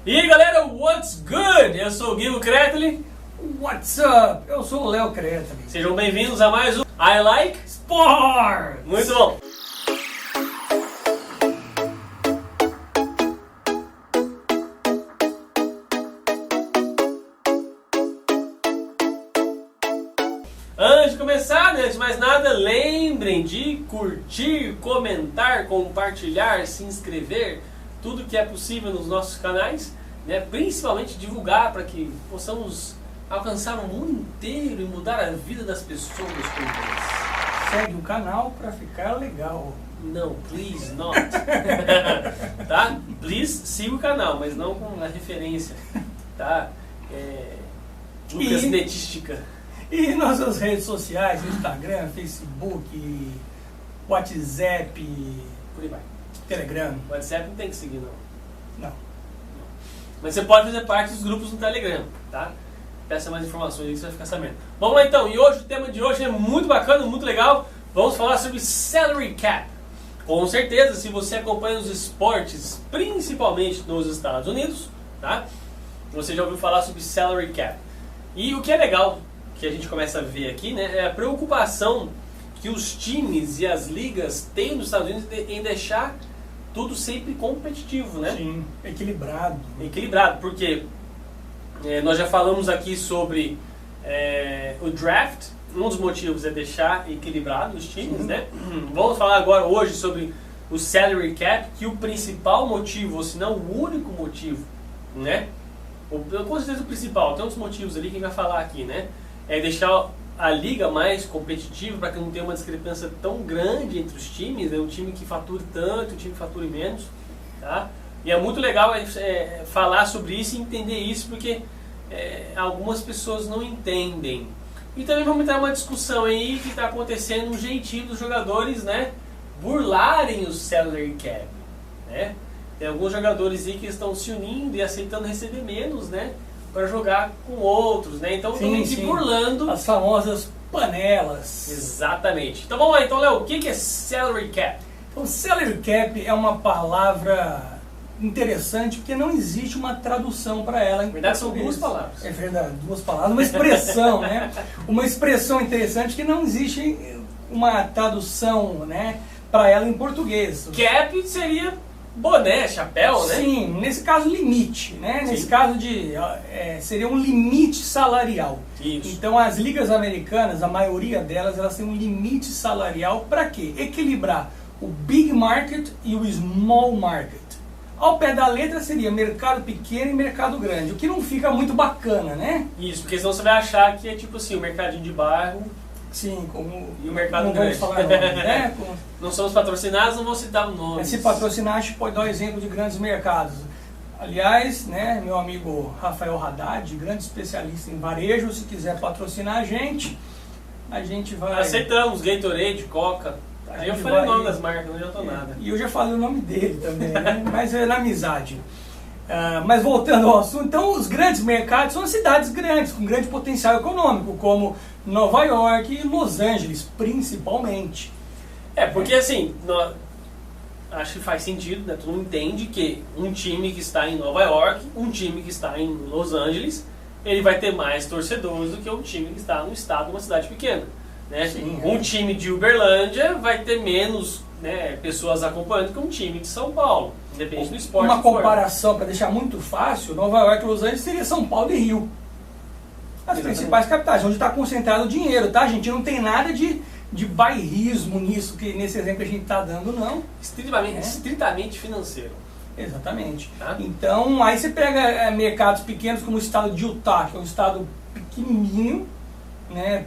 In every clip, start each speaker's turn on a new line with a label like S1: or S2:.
S1: E aí galera, what's good? Eu sou o Guilherme Kretli.
S2: What's up? Eu sou o Léo Kretli.
S1: Sejam bem-vindos a mais um I Like
S2: Sports!
S1: Muito bom! Antes de começar, antes de mais nada, lembrem de curtir, comentar, compartilhar, se inscrever, tudo que é possível nos nossos canais, né? Principalmente divulgar para que possamos alcançar o mundo inteiro e mudar a vida das pessoas com isso.
S2: Segue o canal pra ficar legal.
S1: Não, please not. Tá? Please siga o canal, mas não com a referência, tá? Lucas Netística.
S2: E nossas redes sociais, Instagram, Facebook, WhatsApp,
S1: Por aí vai.
S2: Telegram.
S1: O WhatsApp não tem que seguir, não.
S2: Não.
S1: Mas você pode fazer parte dos grupos no Telegram, tá? Peça mais informações aí que você vai ficar sabendo. Vamos lá então, e hoje o tema de hoje é muito bacana, muito legal. Vamos falar sobre salary cap. Com certeza, se você acompanha os esportes, principalmente nos Estados Unidos, tá? Você já ouviu falar sobre salary cap. E o que é legal, que a gente começa a ver aqui, né, é a preocupação que os times e as ligas têm nos Estados Unidos em deixar tudo sempre competitivo, né?
S2: Sim, equilibrado.
S1: Equilibrado, porque nós já falamos aqui sobre o draft. Um dos motivos é deixar equilibrado os times,
S2: Sim.
S1: né? Vamos falar agora hoje sobre o salary cap, que o principal motivo, ou se não o único motivo, né? Com certeza o principal, tem uns motivos ali que a gente vai falar aqui, né? É deixar a liga mais competitiva para que não tenha uma discrepância tão grande entre os times, né? Um time que fature tanto, um time que fature menos, tá? E é muito legal falar sobre isso e entender isso, porque algumas pessoas não entendem. E também vamos entrar numa discussão aí que está acontecendo, um jeitinho dos jogadores, né, burlarem o salary cap, né? Tem alguns jogadores aí que estão se unindo e aceitando receber menos, né, para jogar com outros, né? Então estão se burlando.
S2: As famosas panelas.
S1: Exatamente. Então vamos lá, então Léo, o que é salary cap?
S2: O salary cap é uma palavra interessante porque não existe uma tradução para ela.
S1: Na verdade são duas palavras.
S2: É verdade, duas palavras, uma expressão, né? Uma expressão interessante que não existe uma tradução, né, para ela em português.
S1: Cap seria boné, chapéu, né?
S2: Sim, nesse caso limite, né?
S1: Sim.
S2: Nesse caso seria um limite salarial.
S1: Isso.
S2: Então as ligas americanas, a maioria delas, elas têm um limite salarial para quê? Equilibrar o big market e o small market. Ao pé da letra seria mercado pequeno e mercado grande, o que não fica muito bacana, né?
S1: Isso, porque senão você vai achar que é tipo assim, o mercadinho de bairro.
S2: Sim, como
S1: E o mercado
S2: não
S1: grande.
S2: vamos falar nome, né?
S1: Não somos patrocinados, não vou citar o nome.
S2: Se patrocinar, a gente pode dar um exemplo de grandes mercados. Aliás, né, meu amigo Rafael Haddad, grande especialista em varejo, se quiser patrocinar a gente vai...
S1: Aceitamos, Gatorade, Coca. Aí eu falei o nome das marcas, não adiantou nada.
S2: E eu já falei o nome dele também, né? Mas é na amizade. Mas voltando ao assunto, então os grandes mercados são as cidades grandes, com grande potencial econômico, como Nova York e Los Angeles, principalmente.
S1: Porque assim, acho que faz sentido, né? Todo mundo entende que um time que está em Nova York, um time que está em Los Angeles, ele vai ter mais torcedores do que um time que está no estado, uma cidade pequena. Né?
S2: Sim,
S1: um time de Uberlândia vai ter menos, né, pessoas acompanhando que um time de São Paulo, independente do esporte.
S2: Uma comparação, para deixar muito fácil, Nova York e Los Angeles seria São Paulo e Rio. As principais capitais, onde está concentrado o dinheiro, tá, gente? Não tem nada de bairrismo nisso, que nesse exemplo que a gente está dando, não.
S1: Estritamente financeiro.
S2: Exatamente.
S1: Tá?
S2: Então, aí você pega mercados pequenos como o estado de Utah, que é um estado pequenininho, né?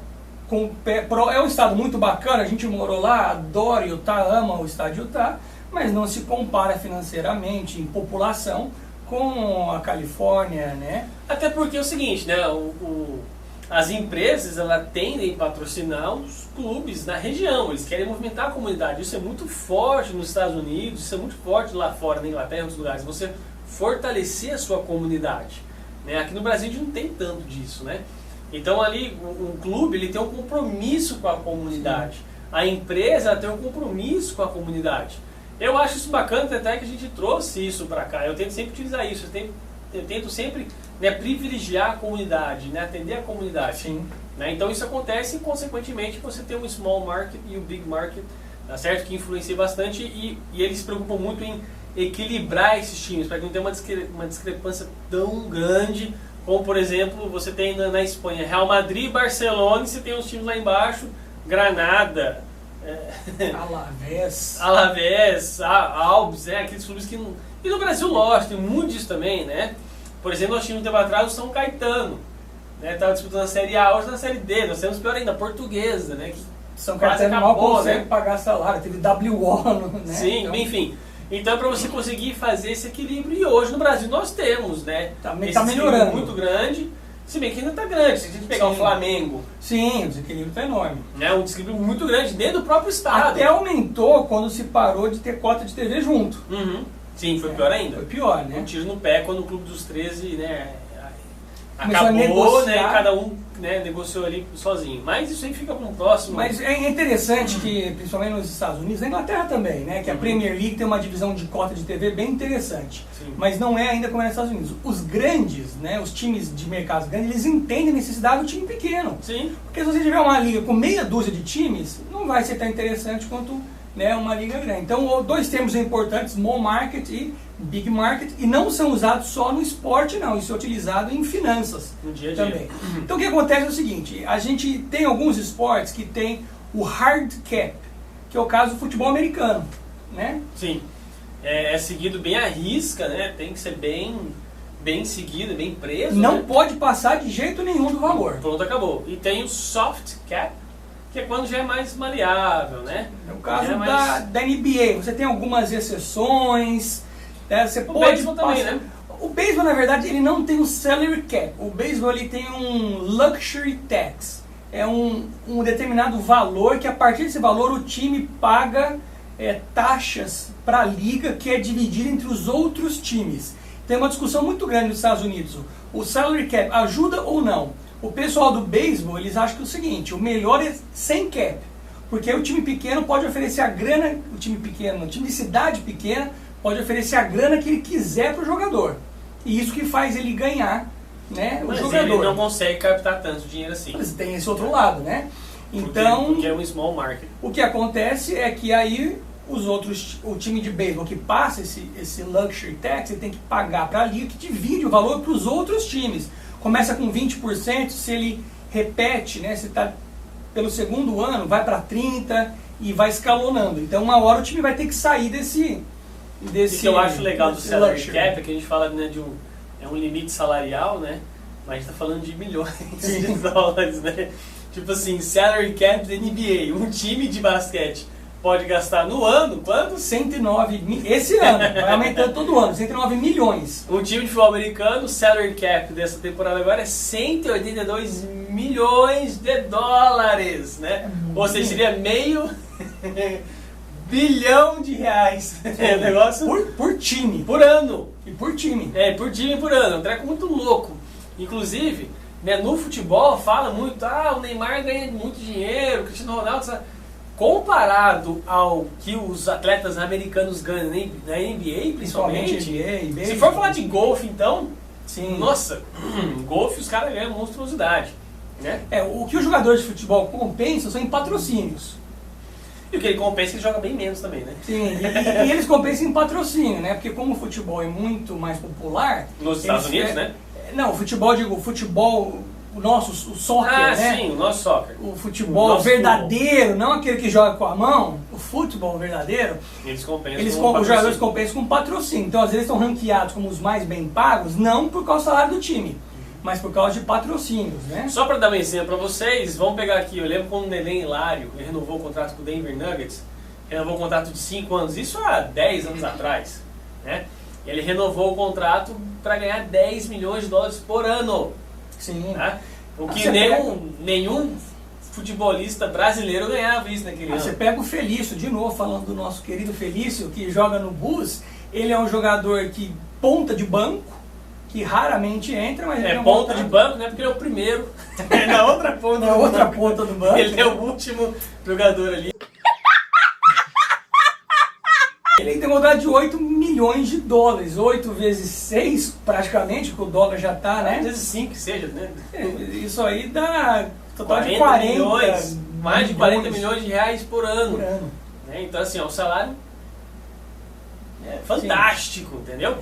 S2: É um estado muito bacana, a gente morou lá, adora Utah, ama o estado de Utah, mas não se compara financeiramente, em população, com a Califórnia, né?
S1: Até porque é o seguinte, né? As empresas, elas tendem a patrocinar os clubes na região, eles querem movimentar a comunidade. Isso é muito forte nos Estados Unidos, isso é muito forte lá fora, na Inglaterra e em outros lugares. Você fortalecer a sua comunidade, né? Aqui no Brasil a gente não tem tanto disso, né? Então ali o clube ele tem um compromisso com a comunidade. A empresa ela tem um compromisso com a comunidade. Eu acho isso bacana, até que a gente trouxe isso para cá. Eu tento sempre utilizar isso. Eu tentam sempre, né, privilegiar a comunidade, né, atender a comunidade.
S2: Sim.
S1: Né? Então isso acontece e, consequentemente, você tem o small market e o big market, tá certo? Que influencia bastante e eles se preocupam muito em equilibrar esses times, para que não tenha uma discrepância tão grande, como, por exemplo, você tem na Espanha Real Madrid, Barcelona, e você tem os times lá embaixo, Granada, Alavés, Albes, aqueles clubes que não... E no Brasil, lógico, tem muito disso também, né? Por exemplo, nós tínhamos um tempo atrás o São Caetano, né? Estava disputando a Série A, hoje na Série D, nós temos pior ainda, a Portuguesa, né? Que
S2: São Caetano mal consegue,
S1: né?
S2: Pagar salário, teve WO, né?
S1: Sim,
S2: então...
S1: enfim. Então, para você conseguir fazer esse equilíbrio, e hoje no Brasil nós temos, né?
S2: Tá melhorando.
S1: Muito grande, se bem que ainda está grande. Se a gente pegar o Flamengo...
S2: Sim, o desequilíbrio está enorme.
S1: Né, um desequilíbrio muito grande dentro do próprio estado.
S2: Até aumentou quando se parou de ter cota de TV junto.
S1: Uhum. Sim, foi pior ainda.
S2: Foi pior, né?
S1: Um tiro no pé quando o Clube dos 13, né,
S2: começou
S1: acabou, né, cada um, né, negociou ali sozinho. Mas isso aí fica para um próximo.
S2: Mas é interessante que, principalmente nos Estados Unidos, na Inglaterra também, né, que a Premier League tem uma divisão de cota de TV bem interessante.
S1: Sim.
S2: Mas não é ainda como é nos Estados Unidos. Os grandes, né, os times de mercados grandes, eles entendem a necessidade do time pequeno.
S1: Sim.
S2: Porque se você tiver uma liga com meia dúzia de times, não vai ser tão interessante quanto, né, uma liga grande. Então, dois termos importantes, small market e big market, e não são usados só no esporte, não. Isso é utilizado em finanças
S1: no dia a dia
S2: também. Então, o que acontece é o seguinte, a gente tem alguns esportes que tem o hard cap, que é o caso do futebol americano, né?
S1: Sim. É seguido bem à risca, né? Tem que ser bem seguido, bem preso.
S2: Não
S1: né?
S2: pode passar de jeito nenhum do valor.
S1: Pronto, acabou. E tem o soft cap, que é quando já é mais maleável, né?
S2: É o caso da NBA. Você tem algumas exceções. Você
S1: o
S2: pode
S1: beisebol também, né?
S2: O beisebol, na verdade, ele não tem um salary cap. O beisebol ele tem um luxury tax. É um determinado valor que, a partir desse valor, o time paga taxas para a liga, que é dividida entre os outros times. Tem uma discussão muito grande nos Estados Unidos. O salary cap ajuda ou não? O pessoal do beisebol, eles acham que é o seguinte, o melhor é sem cap. Porque o time pequeno pode oferecer a grana, o time de cidade pequena, pode oferecer a grana que ele quiser para o jogador. E isso que faz ele ganhar, né, o jogador.
S1: Ele não consegue captar tanto dinheiro assim.
S2: Mas tem esse outro lado, né? Então,
S1: porque é um small market.
S2: O que acontece é que aí o time de beisebol que passa esse luxury tax, ele tem que pagar para a liga, que divide o valor para os outros times. Começa com 20%, se ele repete, né, se está pelo segundo ano, vai para 30% e vai escalonando. Então, uma hora o time vai ter que sair desse
S1: o que eu acho legal do salary cap é que a gente fala, né, é um limite salarial, né? Mas a gente está falando de milhões de dólares, né? Tipo assim, salary cap da NBA, um time de basquete pode gastar no ano, quanto?
S2: 109 esse ano, vai aumentando todo ano, 109 milhões.
S1: Um time de futebol americano, o salary cap dessa temporada agora é 182 milhões de dólares, né? Ou seja, seria meio bilhão de reais. É um negócio
S2: por time.
S1: Por ano.
S2: E por time.
S1: Por time e por ano. É um treco muito louco. Inclusive, né, no futebol fala muito, o Neymar ganha muito dinheiro, o Cristiano Ronaldo... Sabe? Comparado ao que os atletas americanos ganham na NBA, principalmente, se for falar de golfe, então,
S2: sim.
S1: Nossa, golfe os caras ganham monstruosidade, né?
S2: O que os jogadores de futebol compensam são em patrocínios.
S1: E o que ele compensa, ele joga bem menos também, né?
S2: Sim, e eles compensam em patrocínio, né? Porque como o futebol é muito mais popular...
S1: Nos Estados Unidos, né?
S2: Não, o futebol... o soccer, né?
S1: Sim, o nosso soccer.
S2: O futebol verdadeiro, futebol. Não aquele que joga com a mão, o futebol verdadeiro.
S1: Eles compensam
S2: os jogadores compensam com patrocínio. Então, às vezes, estão ranqueados como os mais bem pagos, não por causa do salário do time, mas por causa de patrocínios, né?
S1: Só para dar um exemplo para vocês, vamos pegar aqui, eu lembro quando o Neném Hilário renovou o contrato com o Denver Nuggets, renovou o contrato de 5 anos, isso há 10 anos atrás, né? Ele renovou o contrato para ganhar 10 milhões de dólares por ano.
S2: Sim.
S1: Tá? O que nenhum futebolista brasileiro ganhava isso naquele ano.
S2: Você pega o Felício, de novo, falando do nosso querido Felício, que joga no Bulls. Ele é um jogador que ponta de banco, que raramente entra, mas ele é
S1: ponta de banco, né? Porque ele é o primeiro. Na outra ponta do banco. Ele é o último jogador ali.
S2: Ele tem um contrato de 8 milhões de dólares, 8 vezes 6 praticamente, que o dólar já tá, né?
S1: Vezes 5 que seja, né?
S2: Isso aí dá total de 40
S1: milhões, mais de 40 milhões de reais por ano. Né? Então assim, o salário é fantástico, entendeu?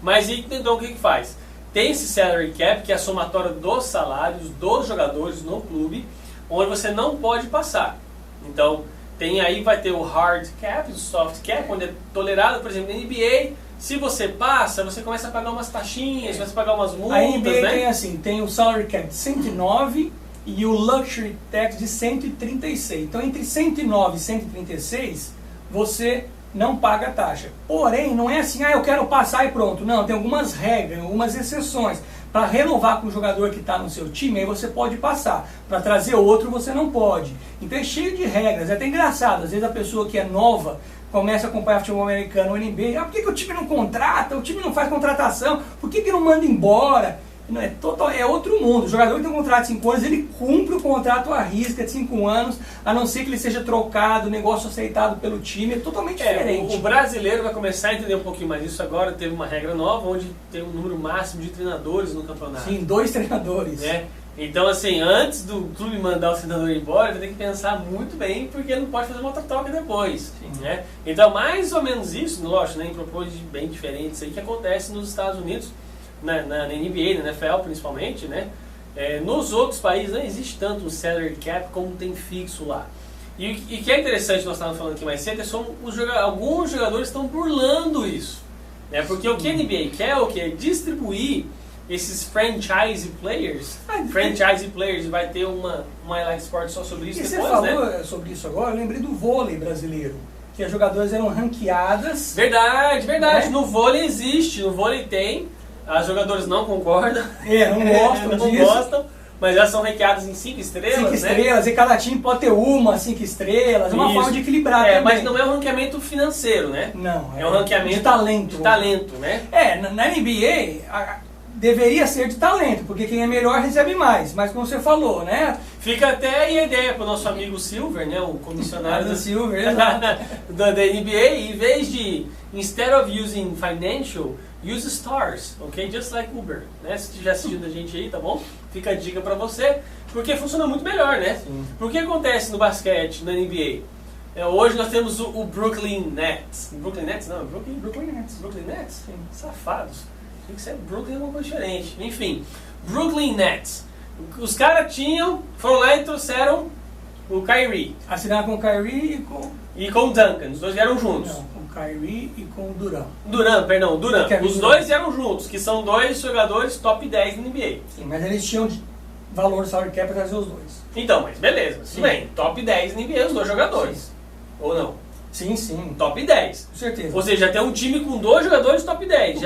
S1: Mas então o que faz? Tem esse salary cap, que é a somatória dos salários dos jogadores no clube, onde você não pode passar. Então, tem aí, vai ter o hard cap, o soft cap, onde é tolerado, por exemplo, na NBA, se você passa, você começa a pagar umas taxinhas, começa a pagar umas multas,
S2: a NBA,
S1: né?
S2: tem assim, tem o salary cap de 109 e o luxury tax de 136. Então, entre 109 e 136, você não paga a taxa. Porém, não é assim, eu quero passar e pronto. Não, tem algumas regras, algumas exceções. Para renovar com o jogador que está no seu time, aí você pode passar. Para trazer outro, você não pode. Então é cheio de regras. É até engraçado. Às vezes a pessoa que é nova começa a acompanhar futebol americano, o NBA. Por que o time não contrata? O time não faz contratação? Por que não manda embora? Não, é outro mundo. O jogador que tem um contrato de 5 anos, ele cumpre o contrato à risca de 5 anos, a não ser que ele seja trocado, o negócio aceitado pelo time, é totalmente diferente.
S1: O brasileiro vai começar a entender um pouquinho mais disso agora. Teve uma regra nova, onde tem um número máximo de treinadores no campeonato.
S2: Sim, 2 treinadores.
S1: Né? Então assim, antes do clube mandar o treinador embora, vai ter que pensar muito bem, porque não pode fazer uma outra troca depois. Né? Então mais ou menos isso, lógico, né, em propostas bem diferentes aí, que acontece nos Estados Unidos, na NBA, na NFL principalmente, né? Nos outros países não existe tanto um salary cap como tem fixo lá. E que é interessante, nós estávamos falando aqui mais cedo, alguns jogadores estão burlando isso. Né? Porque o que a NBA quer o quê? Distribuir esses franchise players. Franchise players, vai ter uma Highlight Sport só sobre isso depois,
S2: você falou sobre isso agora, eu lembrei do vôlei brasileiro. Que as jogadoras eram ranqueadas.
S1: Verdade.
S2: Né?
S1: No vôlei existe, no vôlei tem. As jogadoras não concordam.
S2: Não
S1: gostam, mas elas são ranqueadas em 5 estrelas.
S2: 5 estrelas, e cada time pode ter 5 estrelas. É uma forma de equilibrar também.
S1: Mas não é um ranqueamento financeiro, né?
S2: Não,
S1: é um ranqueamento
S2: de talento.
S1: De talento, né?
S2: Na NBA, deveria ser de talento, porque quem é melhor recebe mais. Mas como você falou, né?
S1: Fica até aí a ideia para o nosso amigo Silver, né? O comissionário
S2: do Silver,
S1: da NBA, em vez de, instead of using financial, use stars, ok? Just like Uber, né? Se estiver assistindo a gente aí, tá bom? Fica a dica pra você, porque funciona muito melhor, né?
S2: Sim.
S1: Porque acontece no basquete, na NBA? Hoje nós temos o Brooklyn Nets. Brooklyn Nets? Não,
S2: Brooklyn Nets.
S1: Brooklyn Nets? Sim. Safados. Tem que ser Brooklyn, é uma coisa diferente. Enfim, Brooklyn Nets. Os caras foram lá e trouxeram o Kyrie.
S2: Assinaram com o Kyrie
S1: e com o Duncan. Os dois vieram juntos.
S2: Não, com o Kyrie e com o Durant.
S1: Durant. Os dois vieram juntos, que são 2 jogadores top 10 da NBA.
S2: Sim, mas eles tinham valor salary cap para trazer os 2.
S1: Então, mas beleza. Tudo bem. Top 10 na NBA, os 2 jogadores. Sim. Ou não?
S2: Sim.
S1: Top 10.
S2: Com certeza.
S1: Ou seja, tem um time com 2 jogadores top 10.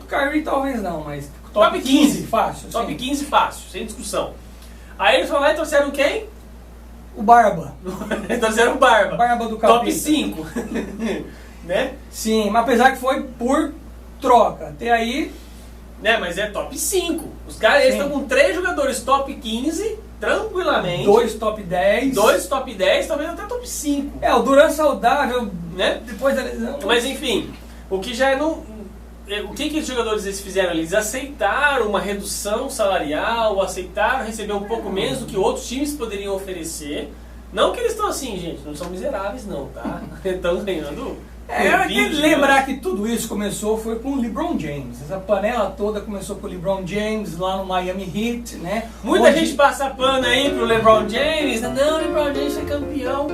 S2: O Kyrie talvez não, mas
S1: top 15.
S2: Fácil.
S1: Top 15 fácil, sem discussão. Aí eles foram lá e trouxeram quem?
S2: O Barba.
S1: Trouxeram o Barba.
S2: Barba do capeta.
S1: Top 5. Né?
S2: Sim, mas apesar que foi por troca. Até aí...
S1: Né, mas é top 5. Os caras estão com 3 jogadores top 15, tranquilamente.
S2: 2 top 10.
S1: 2 top 10, talvez até top 5.
S2: O Durant saudável,
S1: né?
S2: Depois da lesão.
S1: Mas enfim, o que já não... O que os jogadores eles fizeram? Eles aceitaram uma redução salarial, aceitaram receber um pouco menos do que outros times poderiam oferecer. Não que eles estão assim, gente, não são miseráveis não, tá? Estão ganhando...
S2: Eu tenho que lembrar que tudo isso começou foi com o LeBron James. Essa panela toda começou com o LeBron James lá no Miami Heat, né?
S1: Muita gente passa pano aí pro LeBron James. Não, o LeBron James foi campeão,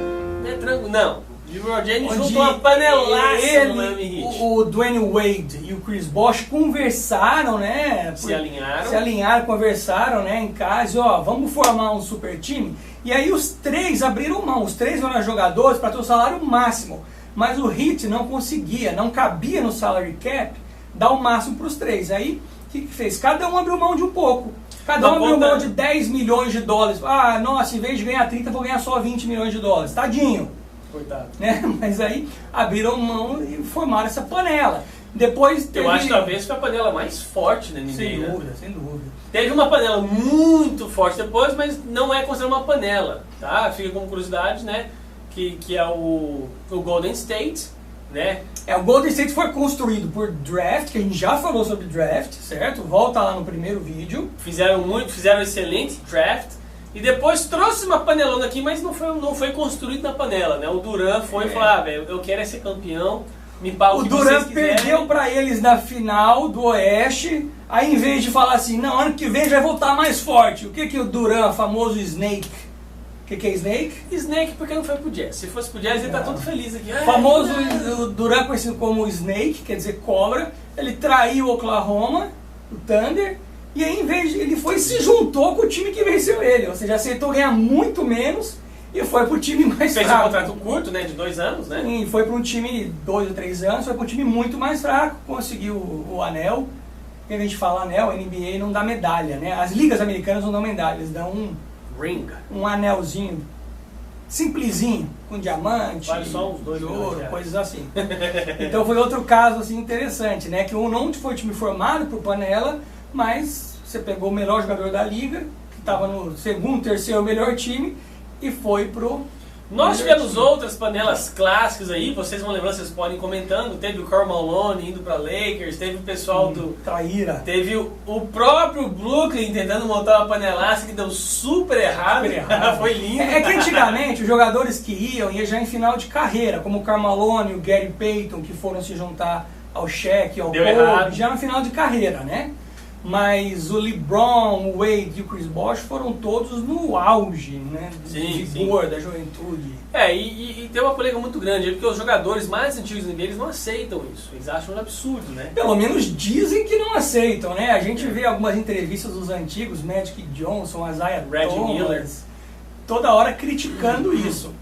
S1: né? Tranquilo. Não. LeBron James juntou uma panelaça no Miami Heat.
S2: O Dwayne Wade e o Chris Bosh conversaram, né?
S1: Se alinharam,
S2: conversaram, né? Em casa, vamos formar um super time. E aí os 3 abriram mão. Os 3 eram jogadores para ter o salário máximo. Mas o Heat não conseguia, não cabia no salary cap dar o máximo para os 3. Aí, o que fez? Cada um abriu mão de um pouco. Cada um abriu mão de 10 milhões de dólares. Nossa, em vez de ganhar 30, vou ganhar só 20 milhões de dólares. Tadinho.
S1: Coitado.
S2: Né? Mas aí, abriram mão e formaram essa panela. Depois teve...
S1: Eu acho que talvez foi a panela mais forte na NBA.
S2: Sem dúvida.
S1: Teve uma panela muito forte depois, mas não é considerada uma panela. Tá? Fica como curiosidade, né? Que é o Golden State né?
S2: O Golden State foi construído por draft, que a gente já falou sobre draft, certo? Volta lá no primeiro vídeo.
S1: Fizeram um excelente draft. E depois trouxe uma panelona aqui, mas não foi construído na panela, né? O Durant foi e falou, velho, eu quero ser campeão, me paga o que vocês
S2: Durant
S1: quiserem.
S2: perdeu pra eles na final do Oeste, aí em vez de falar assim, não, ano que vem já vai voltar mais forte. O que o Durant, famoso Snake, o que é Snake?
S1: Snake porque não foi pro Jazz. Se fosse pro Jazz, ele tá todo feliz aqui.
S2: Famoso, o Durant conhecido como Snake, quer dizer cobra, ele traiu o Oklahoma, o Thunder, e aí, em vez de, ele foi e se juntou com o time que venceu ele. Ou seja, aceitou ganhar muito menos e foi pro time mais fraco.
S1: Fez um contrato curto, né? De 2 anos, né?
S2: E foi para um time, 2 ou 3 anos, foi para um time muito mais fraco, conseguiu o anel. Porque a gente fala anel, a NBA não dá medalha, né? As ligas americanas não dão medalha, eles dão um anelzinho simplesinho, com diamante,
S1: vale só uns 2
S2: de ouro,
S1: milhões,
S2: coisas assim. Então foi outro caso assim, interessante, né? Que não foi time formado por panela, mas você pegou o melhor jogador da liga, que estava no segundo, terceiro melhor time, e foi pro...
S1: Nós tivemos outras panelas clássicas aí, vocês vão lembrar, vocês podem ir comentando. Teve o Karl Malone indo para Lakers, teve o pessoal do...
S2: Traíra.
S1: Teve o próprio Brooklyn tentando montar uma panelaça que deu super errado. Foi lindo.
S2: É que antigamente os jogadores que iam já em final de carreira, como o Karl Malone e o Gary Payton, que foram se juntar ao Shaq, ao Kobe, já no final de carreira, né? Mas o LeBron, o Wade e o Chris Bosh foram todos no auge, né?
S1: Sim,
S2: vigor da juventude.
S1: E tem uma polêmica muito grande, porque os jogadores mais antigos do NBA, eles não aceitam isso. Eles acham um absurdo, né?
S2: Pelo menos dizem que não aceitam, né? A gente vê algumas entrevistas dos antigos, Magic Johnson, Isaiah Thomas, toda hora criticando isso.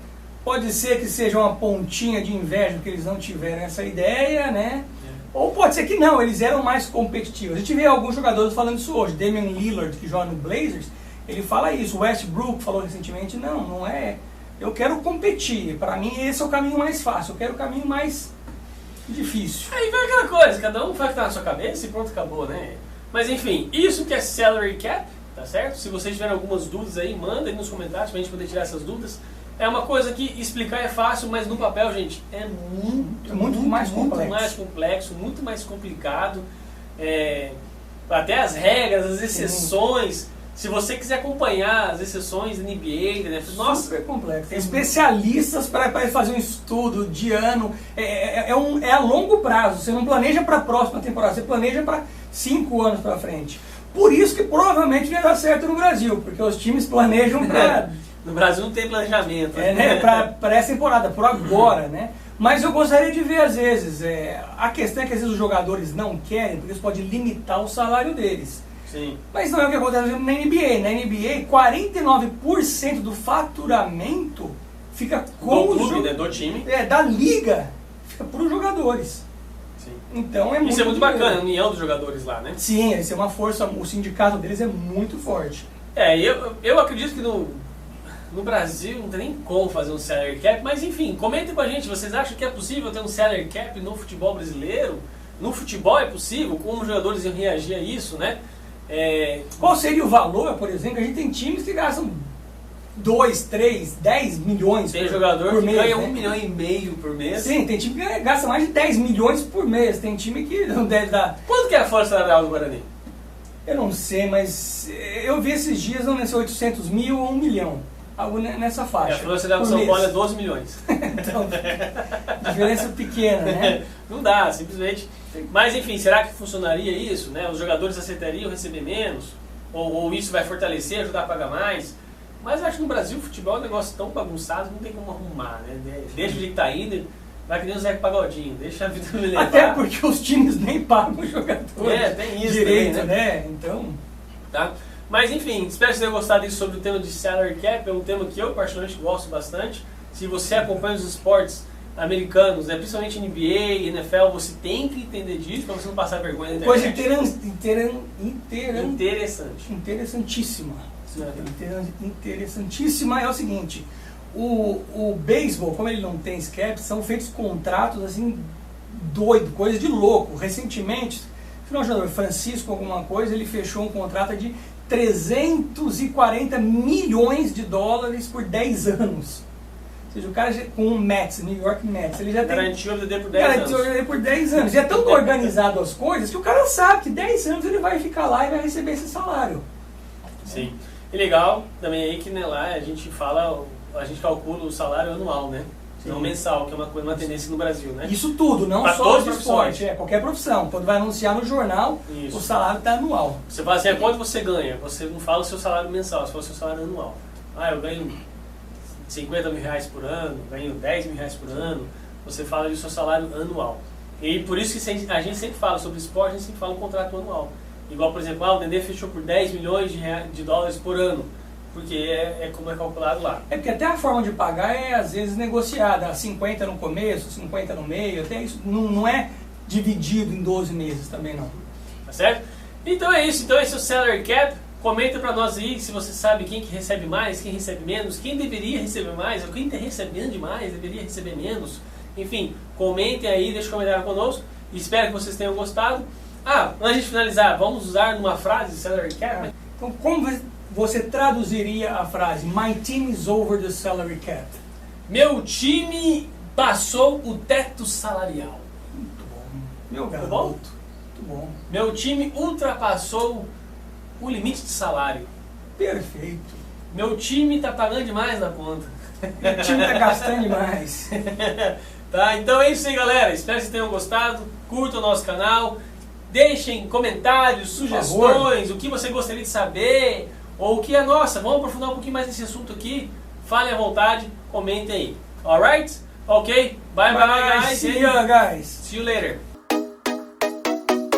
S2: Pode ser que seja uma pontinha de inveja que eles não tiveram essa ideia, né? Ou pode ser que não, eles eram mais competitivos. A gente vê alguns jogadores falando isso hoje. Damian Lillard, que joga no Blazers, ele fala isso. O Westbrook falou recentemente, não é... Eu quero competir. Para mim esse é o caminho mais fácil. Eu quero o caminho mais difícil.
S1: Aí vai aquela coisa, cada um faz o que tá na sua cabeça e pronto, acabou, né? Mas enfim, isso que é salary cap, tá certo? Se vocês tiverem algumas dúvidas aí, manda aí nos comentários pra gente poder tirar essas dúvidas. É uma coisa que explicar é fácil, mas no papel, gente, é muito mais complexo, muito mais complicado. Até as regras, as exceções. Se você quiser acompanhar as exceções da NBA, né? Nossa,
S2: super complexo. Tem especialistas para fazer um estudo de ano. É a longo prazo. Você não planeja para a próxima temporada, você planeja para 5 anos para frente. Por isso que provavelmente vai dar certo no Brasil, porque os times planejam para...
S1: No Brasil não tem planejamento.
S2: Né, para essa temporada, por agora, né? Mas eu gostaria de ver, às vezes, a questão é que às vezes os jogadores não querem, porque isso pode limitar o salário deles.
S1: Sim.
S2: Mas não é o que acontece na NBA. Na NBA, 49% do faturamento fica com
S1: do clube, né, do time.
S2: Da liga, fica para os jogadores.
S1: Sim.
S2: Então é muito
S1: isso é muito bacana, a união dos jogadores lá, né?
S2: Sim, isso é uma força, o sindicato deles é muito forte.
S1: Eu acredito que no Brasil não tem nem como fazer um salary cap, mas enfim, comentem com a gente, vocês acham que é possível ter um salary cap no futebol brasileiro? No futebol é possível? Como os jogadores iam reagir a isso, né?
S2: Qual seria o valor, por exemplo? A gente tem times que gastam 2, 3, 10 milhões
S1: tem jogador
S2: por
S1: que
S2: mês,
S1: ganha
S2: né?
S1: 1,5 milhão por mês.
S2: Sim, tem time que gasta mais de 10 milhões por mês, tem time que não deve dar...
S1: Quanto que é a força salarial do Guarani?
S2: Eu não sei, mas eu vi esses dias, não sei, 800 mil ou 1 milhão. Algo nessa faixa.
S1: A força salarial do São Paulo é 12 milhões.
S2: Então, diferença pequena, né?
S1: Não dá, simplesmente. Mas enfim, será que funcionaria isso? Né? Os jogadores aceitariam receber menos? Ou isso vai fortalecer, ajudar a pagar mais? Mas acho que no Brasil o futebol é um negócio tão bagunçado que não tem como arrumar, né? Deixa o jeito que tá indo, vai que nem o Zé Pagodinho, deixa a vida me levar.
S2: Até porque os times nem pagam os jogadores
S1: tem isso
S2: direito,
S1: também,
S2: né? Então...
S1: Tá? Mas enfim, espero que vocês tenham gostado disso sobre o tema de salary cap, é um tema que eu particularmente gosto bastante. Se você acompanha os esportes americanos, né, principalmente NBA e NFL, você tem que entender disso para você não passar vergonha na internet.
S2: Coisa
S1: interessante.
S2: Interessantíssima. Interessantíssima é o seguinte, o beisebol, como ele não tem cap, são feitos contratos assim, doido, coisa de louco. Recentemente, o jogador Francisco alguma coisa, ele fechou um contrato de 340 milhões de dólares por 10 anos. Ou seja, o cara com um Mets, New York Mets, ele já tem...
S1: Garantiu a ODD por 10 anos.
S2: Garantiu a ODD por 10 anos. Já é tão organizado as coisas que o cara sabe que 10 anos ele vai ficar lá e vai receber esse salário.
S1: Sim. E legal também aí que, né, lá a gente calcula o salário anual, né? Não mensal, que é uma tendência no Brasil, né?
S2: Isso tudo, não
S1: pra
S2: só
S1: todas
S2: o
S1: as
S2: esporte, qualquer profissão. Quando vai anunciar no jornal,
S1: Isso.
S2: o salário está anual.
S1: Você fala assim, quanto você ganha? Você não fala o seu salário mensal, você fala o seu salário anual. Ah, eu ganho 50 mil reais por ano, ganho 10 mil reais por ano. Você fala do seu salário anual. E por isso que a gente sempre fala sobre esporte, a gente sempre fala o contrato anual. Igual, por exemplo, o Dedê fechou por 10 milhões de dólares por ano. Porque é como é calculado lá.
S2: É porque até a forma de pagar é às vezes negociada, 50 no começo, 50 no meio, até isso não é dividido em 12 meses também não.
S1: Tá certo? Então é isso, então esse é o Salary Cap. Comenta pra nós aí se você sabe quem que recebe mais, quem recebe menos, quem deveria receber mais, ou quem está recebendo demais, deveria receber menos. Enfim, comentem aí, deixem um comentário conosco. Espero que vocês tenham gostado. Antes de finalizar, vamos usar numa frase Salary Cap?
S2: Então como você traduziria a frase My team is over the salary cap?
S1: Meu time passou o teto salarial.
S2: Muito bom. Meu garoto.
S1: Bom?
S2: Muito bom.
S1: Meu time ultrapassou o limite de salário.
S2: Perfeito.
S1: Meu time está pagando demais na conta.
S2: O time está gastando demais.
S1: Tá, então é isso aí, galera. Espero que vocês tenham gostado. Curtam o nosso canal. Deixem comentários, sugestões, o que você gostaria de saber. Ou o que é nossa, vamos aprofundar um pouquinho mais nesse assunto aqui. Falem à vontade, comentem aí. Alright? Ok? Bye bye, guys.
S2: See you, guys.
S1: See you later.